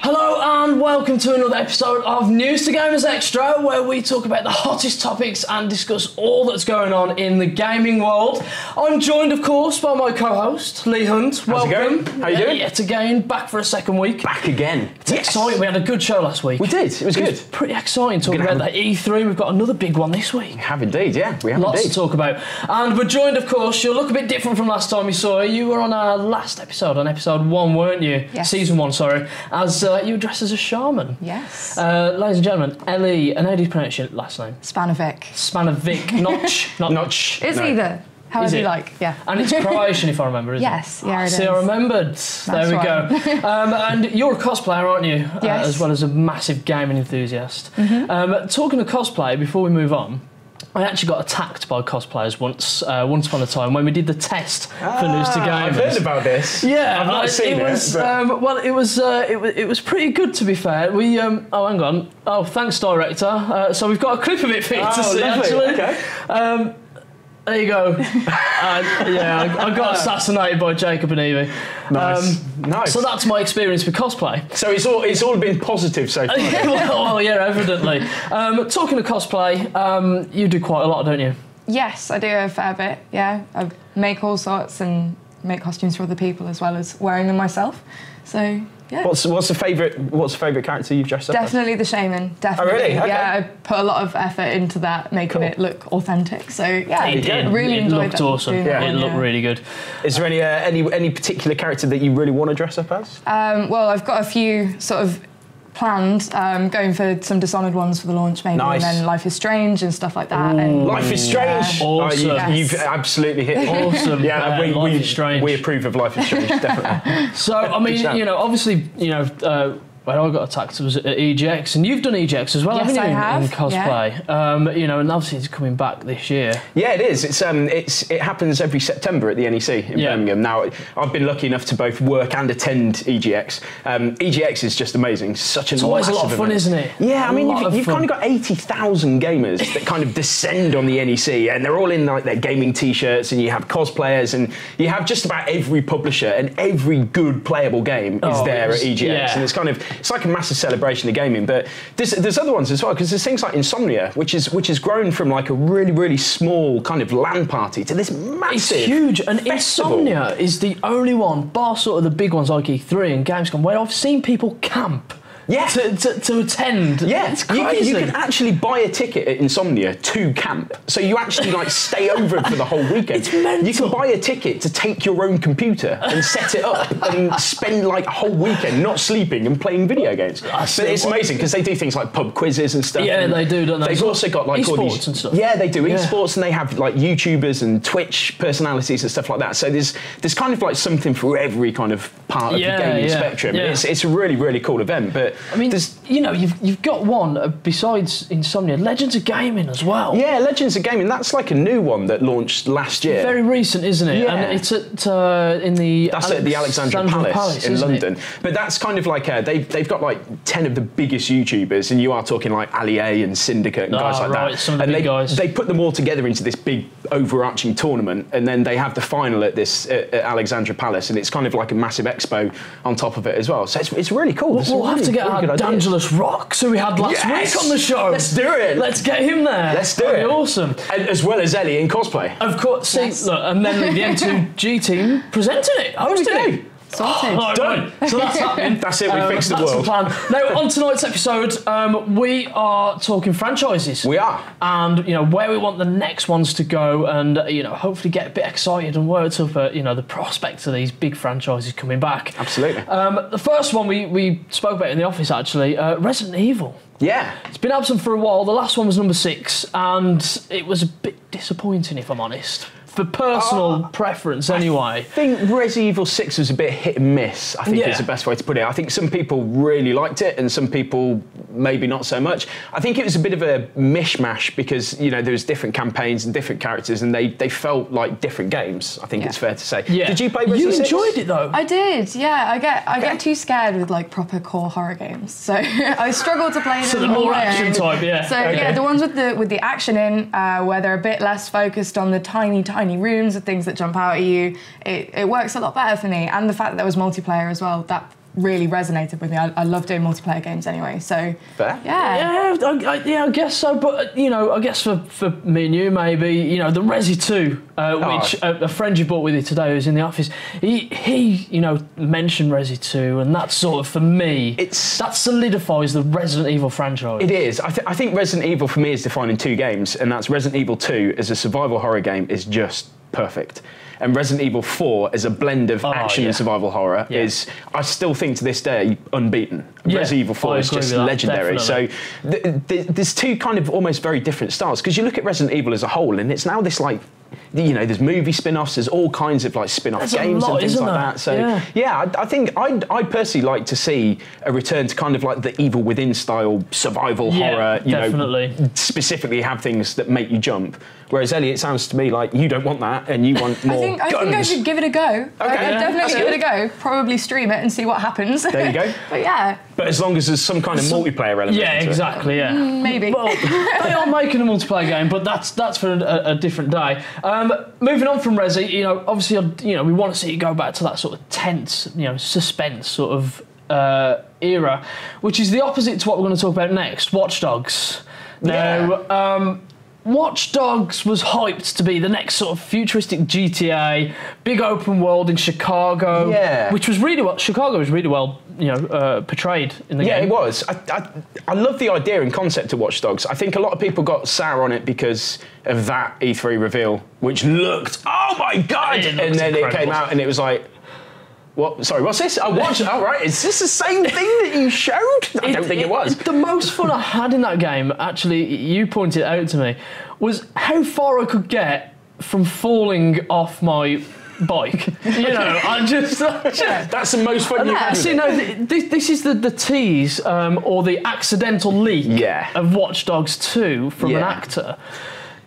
Hello and welcome to another episode of News2Gamers Xtra, where we talk about the hottest topics and discuss all that's going on in the gaming world. I'm joined, of course, by my co-host, Lee Hunt. Welcome. How's it going? How you doing? Yet again, back for a second week. Back again. It's exciting. We had a good show last week. We did. It was good. Pretty exciting talking about that E3. We've got another big one this week. We have indeed, yeah. We have Lots indeed. to talk about. And we're joined, of course, you'll look a bit different from last time you saw her. You were on our last episode, on episode 1, weren't you? Yes. Season 1, sorry. As you were dressed as a shaman. Yes. Ladies and gentlemen, Ellie, and how do you pronounce your last name? Spanovic. Spanovic. Notch. Notch. It's either. However you like, yeah. And it's Croatian, if I remember, isn't yes, it? yeah, it is. See, I remembered. There we go. And you're a cosplayer, aren't you? Yes. As well as a massive gaming enthusiast. Talking of cosplay, before we move on, I actually got attacked by cosplayers once upon a time when we did the test for News2Gamers. I've heard about this. Yeah, I've not seen it. Well, it was pretty good, to be fair. We oh, hang on. Oh, thanks, director. So we've got a clip of it for you to see. Lovely. Actually. Okay. There you go. I got assassinated by Jacob and Evie. Nice. Nice. So that's my experience with cosplay. So it's all been positive so far. well, yeah, evidently. Talking of cosplay, you do quite a lot, don't you? Yes, I do a fair bit, yeah. I make all sorts and make costumes for other people as well as wearing them myself. So, yeah. What's the favourite character you've dressed up as? Definitely the shaman, definitely. Oh, really? Okay. Yeah, I put a lot of effort into that, making it look authentic. So, yeah, It did. really enjoyed It looked that. awesome. Yeah. It looked really good. Is there any particular character that you really want to dress up as? Well, I've got a few sort of planned, going for some Dishonored ones for the launch maybe, Nice. and then Life is Strange and stuff like that. And Life is Strange. Yeah. Awesome. You've absolutely hit it. Awesome. Yeah, Life is Strange. We approve of Life is Strange, definitely. So, I mean, obviously, when I got attacked, it was at EGX, and you've done EGX as well, Yes, haven't you? I have. In cosplay, and obviously it's coming back this year. Yeah, it is. It happens every September at the NEC in Birmingham. Now, I've been lucky enough to both work and attend EGX. EGX is just amazing. It's always a lot of fun, isn't it? Yeah, I mean, you've kind of got 80,000 gamers that kind of descend on the NEC, and they're all in like their gaming T-shirts, and you have cosplayers, and you have just about every publisher, and every good playable game is there at EGX, and it's like a massive celebration of gaming. But there's other ones as well, because there's things like Insomnia, which has grown from like a really, really small kind of LAN party to this massive. It's huge, and festival. Insomnia is the only one, bar sort of the big ones like E3 and Gamescom, where I've seen people camp. Yeah. To attend. Yeah, it's crazy. You can actually buy a ticket at Insomnia to camp. So you actually like stay over for the whole weekend. It's mental. You can buy a ticket to take your own computer and set it up and spend like a whole weekend not sleeping and playing video games. But it's amazing because they do things like pub quizzes and stuff. Yeah, and they do, don't they? They've also got like all these esports and stuff. Yeah, they do esports, and they have like YouTubers and Twitch personalities and stuff like that. So there's kind of like something for every kind of part of the gaming spectrum. Yeah. It's a really, really cool event. But I mean, you've got one besides Insomnia, Legends of Gaming as well. Yeah, Legends of Gaming. That's like a new one that launched last year. Very recent, isn't it? Yeah. And it's at the Alexandra Palace in London. But that's kind of like they've got like 10 of the biggest YouTubers, and you are talking like Ali A and Syndicate and guys like that. Some of the big guys. They put them all together into this big overarching tournament, and then they have the final at Alexandra Palace, and it's kind of like a massive expo on top of it as well. So it's really cool. We'll have to get our D'Angelus Rocks, who we had last week on the show. Let's do it. Let's get him there. Let's do it. Awesome. And as well as Ellie in cosplay. Of course. See, look, and then the M2G team presenting it, hosting it. Sorted. Done. So that's happening. That's it. We fixed the world. That's the plan. Now, on tonight's episode, we are talking franchises. We are. And, where we want the next ones to go, and, hopefully get a bit excited and worked up at, the prospect of these big franchises coming back. Absolutely. The first one we spoke about in the office, actually, Resident Evil. Yeah. It's been absent for a while. The last one was number 6, and it was a bit disappointing, if I'm honest. For personal preference, anyway. I think Resident Evil 6 was a bit hit and miss, I think is the best way to put it. I think some people really liked it and some people maybe not so much. I think it was a bit of a mishmash because, there was different campaigns and different characters and they felt like different games, I think it's fair to say. Yeah. Did you play Resident 6? You enjoyed it, though? I did, yeah. I get too scared with, like, proper core horror games. So I struggle to play them. So the more action type, yeah. So, yeah, the ones with the action in, where they're a bit less focused on the tiny rooms of things that jump out at you, it works a lot better for me. And the fact that there was multiplayer as well, that really resonated with me. I love doing multiplayer games anyway, so Fair. yeah. I guess so. But I guess for me and you, maybe the Resi 2, which a friend you brought with you today who's in the office, he mentioned Resi 2, and that's sort of for me. That solidifies the Resident Evil franchise. It is. I think Resident Evil for me is defined in 2 games, and that's Resident Evil 2 as a survival horror game is just perfect. And Resident Evil 4 as a blend of action and survival horror is, I still think to this day, unbeaten. Resident Evil 4 is just legendary. Definitely. So there's 2 kind of almost very different styles, because you look at Resident Evil as a whole, and it's now this like, there's movie spin-offs, there's all kinds of like spin-off games and things like that. So I think I'd personally like to see a return to kind of like the Evil Within style survival horror, specifically have things that make you jump. Whereas Ellie, it sounds to me like you don't want that and you want more I think I should give it a go. Okay, I'd definitely give it a go. Probably stream it and see what happens. There you go. But yeah. But as long as there's some kind of multiplayer element. Yeah, exactly. Yeah, maybe. Well, they are making a multiplayer game, but that's for a different day. Moving on from Resi, obviously, we want to see it go back to that sort of tense, suspense sort of era, which is the opposite to what we're going to talk about next. Watch Dogs. Now, Watch Dogs was hyped to be the next sort of futuristic GTA, big open world in Chicago, which was really well. Chicago was really well, portrayed in the game. Yeah, it was. I love the idea and concept of Watch Dogs. I think a lot of people got sour on it because of that E3 reveal, which looked, oh my god! And then incredible. It came out and it was like, what? Sorry, what's this? I watched it. All right, is this the same thing that you showed? I don't think it was. The most fun I had in that game, actually, you pointed out to me, was how far I could get from falling off my bike. I just... That's the most fun you've had. See, no, this is the tease or the accidental leak of Watch Dogs 2 from an actor.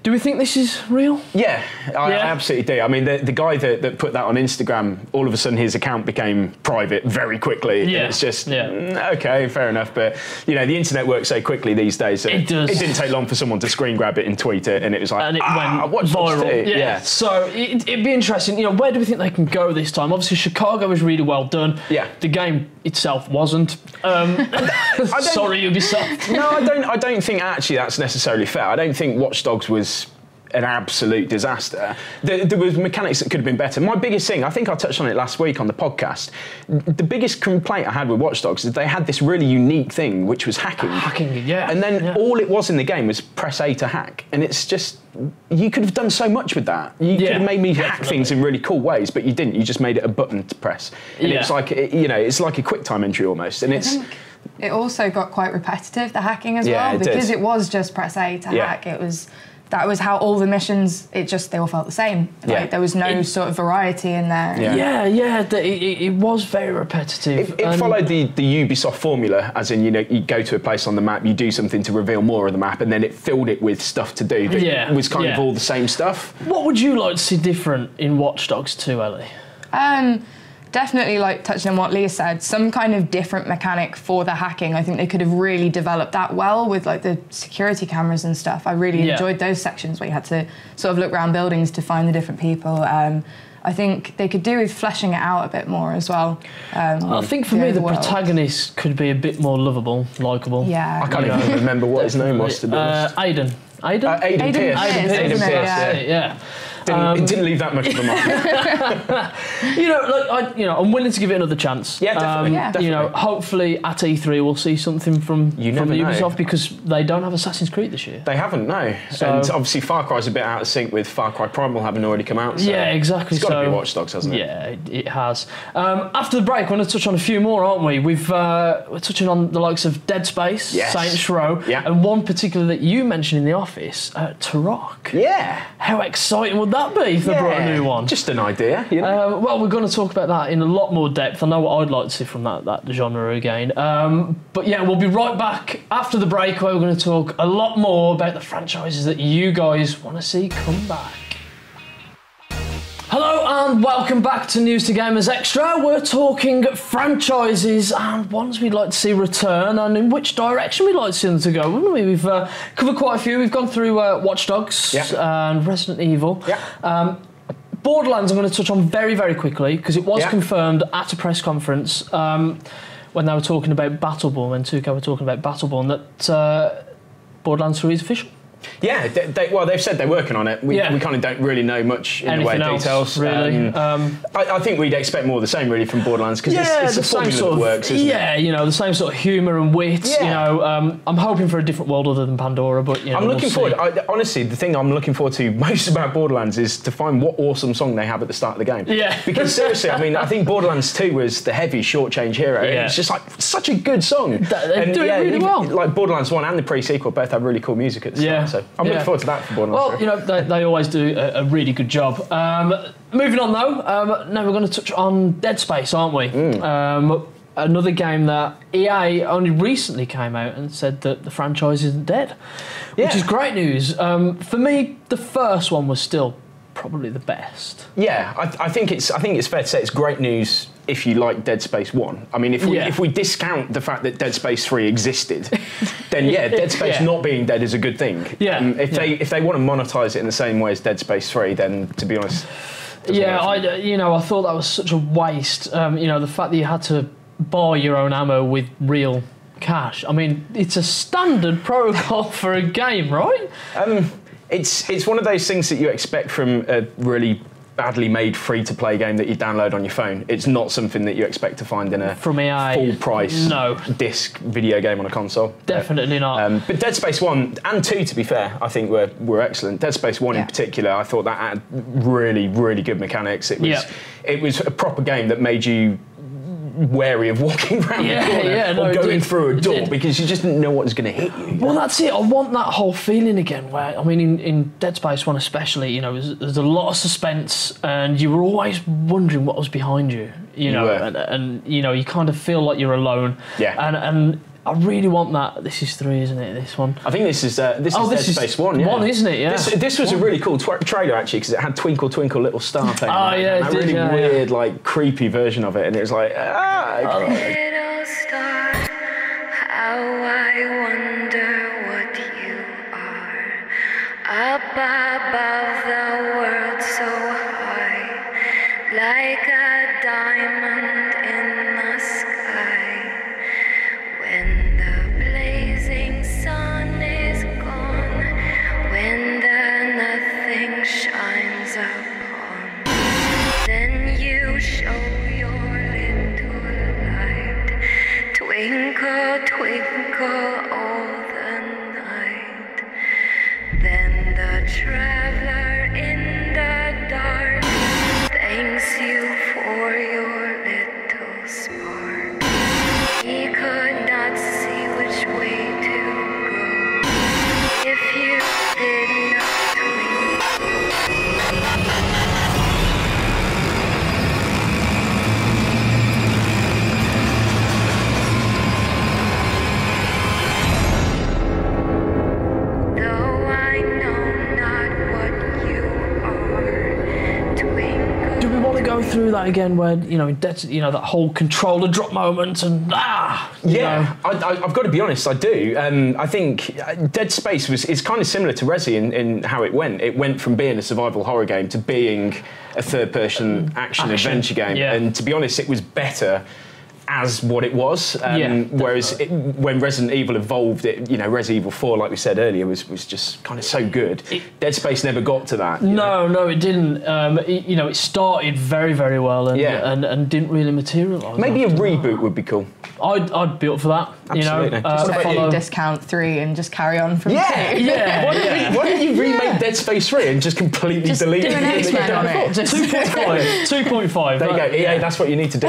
Do we think this is real? Yeah, I absolutely do. I mean, the guy that put that on Instagram, all of a sudden his account became private very quickly. Yeah. And it's just, okay, fair enough. But, the internet works so quickly these days. It does. It didn't take long for someone to screen grab it and tweet it, and it was like, and it went viral. Yeah. So it'd be interesting. Where do we think they can go this time? Obviously, Chicago was really well done. Yeah. The game itself wasn't. Sorry, Ubisoft. No, I don't think actually that's necessarily fair. I don't think Watch Dogs was an absolute disaster. There was mechanics that could have been better. My biggest thing, I think I touched on it last week on the podcast, the biggest complaint I had with Watch Dogs is they had this really unique thing, which was hacking. And then all it was in the game was press A to hack. And it's just, you could have done so much with that. You could have made me hack things in really cool ways, but you didn't. You just made it a button to press. And it's like, it's like a quick time entry almost. And it also got quite repetitive, the hacking as well, because it was just press A to hack. That was how all the missions, they all felt the same. Like, there was no sort of variety in there. It was very repetitive. It followed the Ubisoft formula, as in, you go to a place on the map, you do something to reveal more of the map, and then it filled it with stuff to do that was kind of all the same stuff. What would you like to see different in Watch Dogs 2, Ellie? Definitely, like touching on what Leah said, some kind of different mechanic for the hacking. I think they could have really developed that well with like the security cameras and stuff. I really enjoyed those sections where you had to sort of look around buildings to find the different people. I think they could do with fleshing it out a bit more as well. I think for me, the protagonist could be a bit more lovable, likeable. Yeah. I can't even remember what his name was, to be honest. Aiden Pierce. Aiden Pierce, yeah. It didn't leave that much of a mark. I'm willing to give it another chance. Yeah, definitely. Hopefully at E3 we'll see something from Ubisoft because they don't have Assassin's Creed this year. They haven't, no. So, and obviously Far Cry's a bit out of sync with Far Cry Primal having already come out. So yeah, exactly. It's got to be Watch Dogs, hasn't it? Yeah, it has. After the break, we're going to touch on a few more, aren't we? We're touching on the likes of Dead Space, Saints Row, and one particular that you mentioned in the office, Turok. Yeah. How exciting would that be if they brought a new one? Just an idea, well, we're going to talk about that in a lot more depth. I know what I'd like to see from that genre again. But yeah, we'll be right back after the break where we're going to talk a lot more about the franchises that you guys want to see come back. Hello and welcome back to News2Gamers Xtra. We're talking franchises and ones we'd like to see return and in which direction we'd like to see them to go, wouldn't we? We've covered quite a few. We've gone through Watch Dogs and Resident Evil. Borderlands, I'm going to touch on very, very quickly because it was confirmed at a press conference when they were talking about Battleborn, when 2K were talking about Battleborn, that Borderlands 3 is official. Yeah, they've said they're working on it. We kind of don't really know much in the way of details. Really. I think we'd expect more of the same, really, from Borderlands, because it's the formula sort of, that works, isn't it? You know, the same sort of humour and wit. Yeah. You know, I'm hoping for a different world other than Pandora, but, you know, I'm looking forward. Honestly, the thing I'm looking forward to most about Borderlands is to find what awesome song they have at the start of the game. Yeah. Because seriously, I mean, I think Borderlands 2 was the heavy short change hero. Yeah. It's just like such a good song. They do it really well. Like Borderlands 1 and the pre-sequel both have really cool music at the start. So I'm looking forward to that for Borderlands 3. Well, you know, they always do a really good job. Moving on though, now we're going to touch on Dead Space, aren't we? Another game that EA only recently came out and said that the franchise isn't dead, which is great news. For me, the first one was still probably the best. Yeah, I think it's fair to say it's great news if you like Dead Space 1. I mean, if we discount the fact that Dead Space 3 existed, then Dead Space not being dead is a good thing. Yeah. If they want to monetize it in the same way as Dead Space 3, then to be honest, I thought that was such a waste. You know, the fact that you had to buy your own ammo with real cash. I mean, it's a standard protocol for a game, right? It's one of those things that you expect from a really badly made free-to-play game that you download on your phone. It's not something that you expect to find in a full-price disc video game on a console. Definitely not. But Dead Space 1 and 2, to be fair, I think were excellent. Dead Space 1 in particular, I thought that had really, really good mechanics. It was a proper game that made you wary of walking around the corner or going through a door because you just didn't know what was going to hit you. Well, that's it. I want that whole feeling again where, I mean, in Dead Space 1 especially, you know, there's a lot of suspense and you were always wondering what was behind you, you know, and you know, you kind of feel like you're alone. Yeah. And I really want that. This is 3, isn't it, this one? I think this is Dead Space 1, yeah. 1, isn't it? Yeah. This was a really cool trailer, actually, because it had Twinkle Twinkle Little Star thing. Oh, yeah, it did, really weird, like, creepy version of it, and it was like, Little star, how I wonder what you are. Up above the world so high, like a diamond in the sky. When the blazing sun is gone, when the nothing shines upon, then you show your little light. Twinkle, twinkle all the night. Then the traveler in the dark thanks you for your little spark. He could not see which way to go if you did not twinkle. Though I know not what you are, twinkle. Do we want to go through that again where, you know, that whole controller drop moment and I've got to be honest, I do. I think Dead Space is kind of similar to Resi in how it went. It went from being a survival horror game to being a third-person action adventure game. Yeah. And to be honest, it was better as what it was. Whereas when Resident Evil evolved, Resident Evil 4, like we said earlier, was just kind of so good. Dead Space never got to that. No, it didn't. It started very, very well and didn't really materialise. Maybe a reboot would be cool. I'd be up for that. Absolutely. Follow discount 3 and just carry on from 2. Why don't you remake Dead Space 3 and just completely delete it? Do an X-Men on it. 2.5. There you go. EA, that's what you need to do.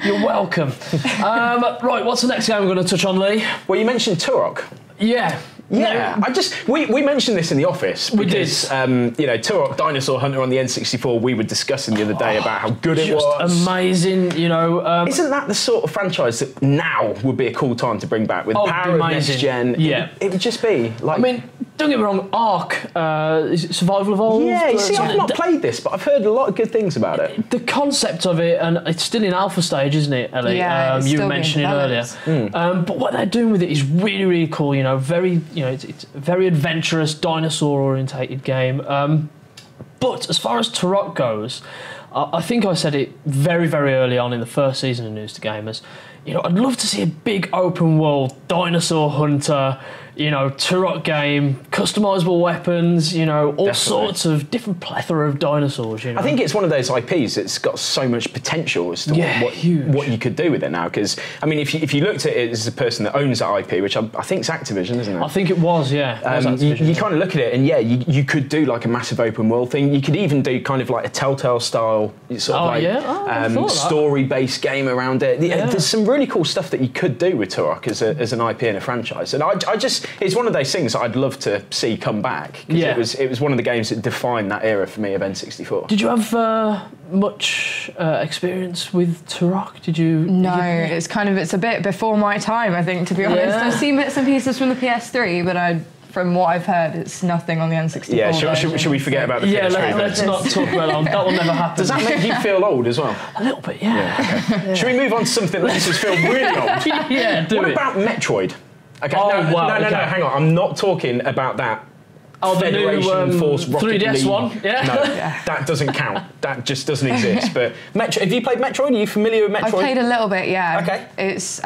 You're welcome. Right, what's the next game we're going to touch on, Lee? Well, you mentioned Turok. Yeah. We mentioned this in the office. We did. Turok Dinosaur Hunter on the N64, we were discussing the other day about how good it was. Amazing, Isn't that the sort of franchise that now would be a cool time to bring back with power of next gen? Yeah. It would just be like. I mean, don't get me wrong, Ark, is it Survival Evolved? Yeah, you see, I've not played this, but I've heard a lot of good things about it. The concept of it, and it's still in alpha stage, isn't it, Ellie? Yeah, you were mentioning earlier. But what they're doing with it is really, really cool. Very, it's a very adventurous, dinosaur-orientated game. But as far as Turok goes, I think I said it very, very early on in the first season of News2Gamers. You know, I'd love to see a big open world dinosaur hunter, you know, Turok game, customizable weapons, you know, all sorts of different plethora of dinosaurs, you know. I think it's one of those IPs that's got so much potential as to what you could do with it now. Because, I mean, if you looked at it as a person that owns that IP, which I think is Activision, isn't it? I think it was, yeah. You kind of look at it and, yeah, you could do like a massive open world thing. You could even do kind of like a Telltale style sort of story-based game around it. Yeah, there's some really cool stuff that you could do with Turok as an IP and a franchise. And I just, it's one of those things that I'd love to see come back. Because it was one of the games that defined that era for me of N64. Did you have much experience with Turok? Did you? No, it's a bit before my time, I think, to be honest. I've seen bits and pieces from the PS3, but from what I've heard, it's nothing on the N64. Yeah, should we forget about the PS3? Yeah, let's not talk about that. That will never happen. Does that make you feel old as well? A little bit, yeah. Okay. Should we move on to something that makes us feel really old? Yeah, do it. What about Metroid? Okay, no, hang on. I'm not talking about that. The new Force Rocket 3DS League. one? Yeah. No, that doesn't count. That just doesn't exist. But have you played Metroid? Are you familiar with Metroid? I've played a little bit, yeah. Okay. It's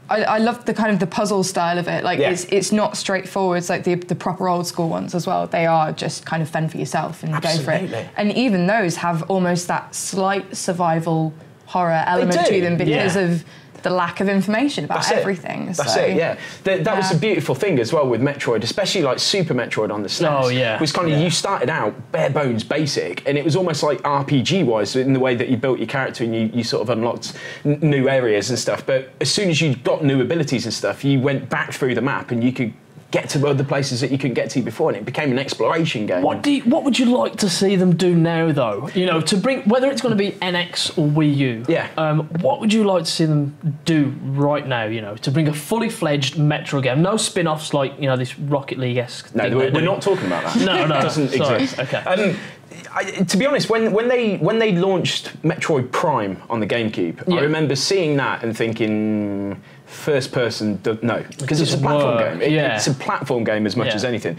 I love the kind of the puzzle style of it. Like it's not straightforward. It's like the proper old school ones as well. They are just kind of fend for yourself and go for it. And even those have almost that slight survival horror element to them because of the lack of information about everything. That's it, yeah. That was a beautiful thing as well with Metroid, especially like Super Metroid on the SNES. Oh, yeah. It was kind of, you started out bare bones basic, and it was almost like RPG-wise in the way that you built your character and you sort of unlocked new areas and stuff. But as soon as you got new abilities and stuff, you went back through the map and you could get to other places that you couldn't get to before, and it became an exploration game. What would you like to see them do now, though? You know, to bring, whether it's going to be NX or Wii U. Yeah. What would you like to see them do right now? You know, to bring a fully fledged Metro game, no spin-offs like this Rocket League-esque. No, we're not talking about that. No, it doesn't exist. Okay. To be honest, when they launched Metroid Prime on the GameCube, I remember seeing that and thinking, first person, no, because it's a platform game. It's a platform game as much as anything,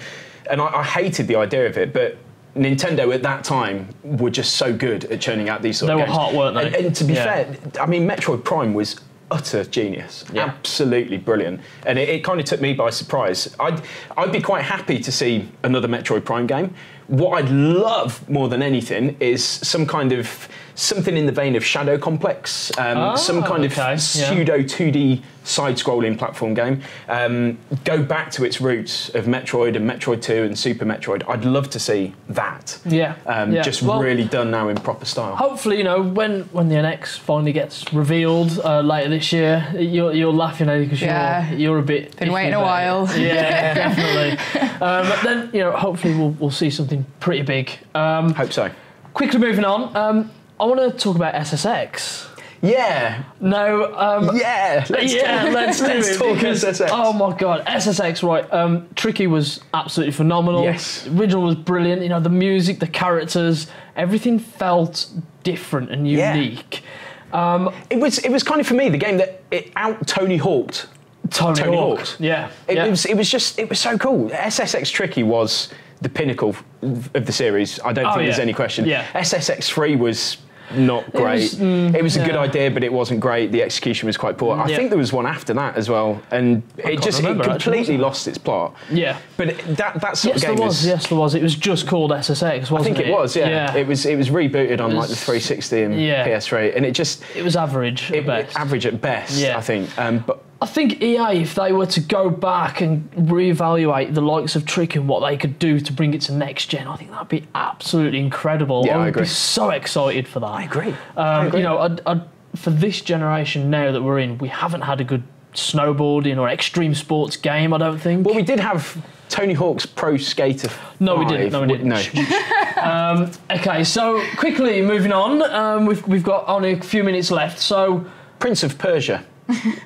and I hated the idea of it. But Nintendo at that time were just so good at churning out these sort of games. They were hot, weren't they? And to be fair, I mean, Metroid Prime was utter genius, absolutely brilliant, and it kind of took me by surprise. I'd be quite happy to see another Metroid Prime game. What I'd love more than anything is something in the vein of Shadow Complex, some kind of pseudo 2D side-scrolling platform game. Go back to its roots of Metroid and Metroid 2 and Super Metroid. I'd love to see that. Just really done now in proper style. Hopefully, when the NX finally gets revealed later this year, you're laughing at it because you're a bit... Been waiting a while. Yeah, definitely. But then, hopefully we'll see something pretty big. Hope so. Quickly moving on, I want to talk about SSX. Yeah. No. Let's do it. Talk because, SSX. Oh my god, SSX, right? Tricky was absolutely phenomenal. Yes. The original was brilliant. The music, the characters, everything felt different and unique. It was kind of, for me, the game that it out Tony Hawk'd. Tony Hawk. Yeah. It was so cool. SSX Tricky was the pinnacle of the series. I don't think there's any question. Yeah. SSX 3 was not great. It was a good idea, but it wasn't great. The execution was quite poor. I think there was one after that as well, and it completely lost its plot. Yeah. But that sort of game Yes, there was. It was just called SSX, wasn't it? I think it was, yeah. It was rebooted on like the 360 and PS3, and it was average at best. Average at best, I think. But I think EA, if they were to go back and reevaluate the likes of Trick and what they could do to bring it to next gen, I think that'd be absolutely incredible. Yeah, I agree. I'd be so excited for that. I agree. For this generation now that we're in, we haven't had a good snowboarding or extreme sports game, I don't think. Well, we did have Tony Hawk's Pro Skater 5. No, we didn't. No. Okay, so quickly moving on, we've got only a few minutes left. So, Prince of Persia.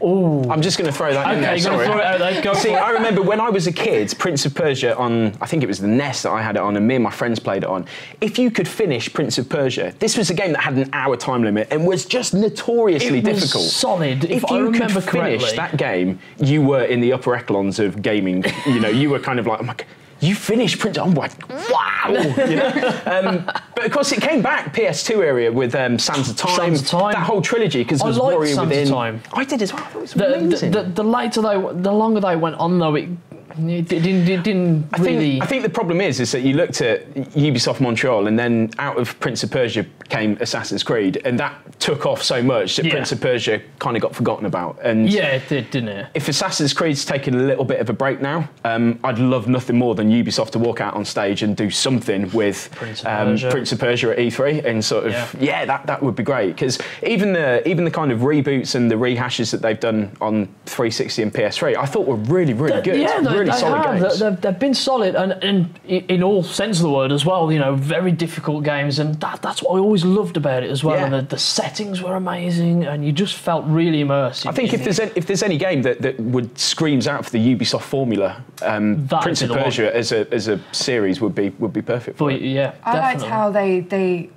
Oh, I'm just going to throw that in there. Okay, you're going to throw it out there. Go See, I remember when I was a kid, Prince of Persia on, I think it was the NES that I had it on, and me and my friends played it on. If you could finish Prince of Persia, this was a game that had an hour time limit and was just notoriously difficult. Solid. If you could finish that game, you were in the upper echelons of gaming. You were kind of like, oh my God. you finished Prince. I'm like, wow, you know. But of course, it came back PS2 area with Sands of Time, that whole trilogy, because there's Warrior Within. Time. I did as well. I thought it was amazing. The longer they went on, though, it didn't really. I think the problem is that you looked at Ubisoft Montreal, and then out of Prince of Persia came Assassin's Creed, and that took off so much that Prince of Persia kind of got forgotten about. And yeah, it did, didn't it? If Assassin's Creed's taken a little bit of a break now, I'd love nothing more than Ubisoft to walk out on stage and do something with Prince of Persia at E3, and sort of that would be great, because even the kind of reboots and the rehashes that they've done on 360 and PS3, I thought were really good. Yeah, really solid games. They've been solid, and in all sense of the word as well. You know, very difficult games, and that's what I always loved about it as well. Yeah. And the settings were amazing, and you just felt really immersed. I think if there's any game that would screams out for the Ubisoft formula, Prince of Persia as a series would be perfect for it. Yeah, I liked how the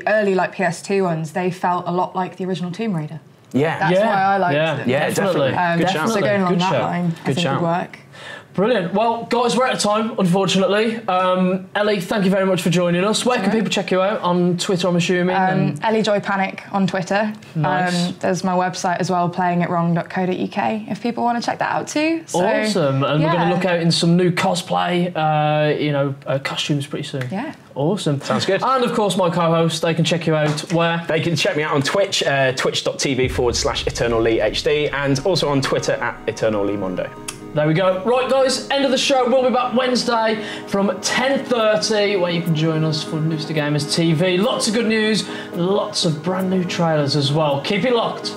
early PS2 ones, they felt a lot like the original Tomb Raider. Yeah, that's why I liked them. Yeah, definitely. Good shout. So going along that line, I think would work. Brilliant. Well, guys, we're out of time, unfortunately. Ellie, thank you very much for joining us. Where can people check you out? On Twitter, I'm assuming? Ellie Joy Panic on Twitter. Nice. There's my website as well, playingitwrong.co.uk, if people want to check that out too. So, awesome. And we're going to look out in some new cosplay, costumes pretty soon. Yeah. Awesome. Sounds good. And, of course, my co-host, they can check you out where? They can check me out on Twitch, twitch.tv/EternalLee HD, and also on Twitter @EternalLeeMondo. There we go. Right, guys, end of the show. We'll be back Wednesday from 10:30, where you can join us for News2Gamers TV. Lots of good news, lots of brand new trailers as well. Keep it locked.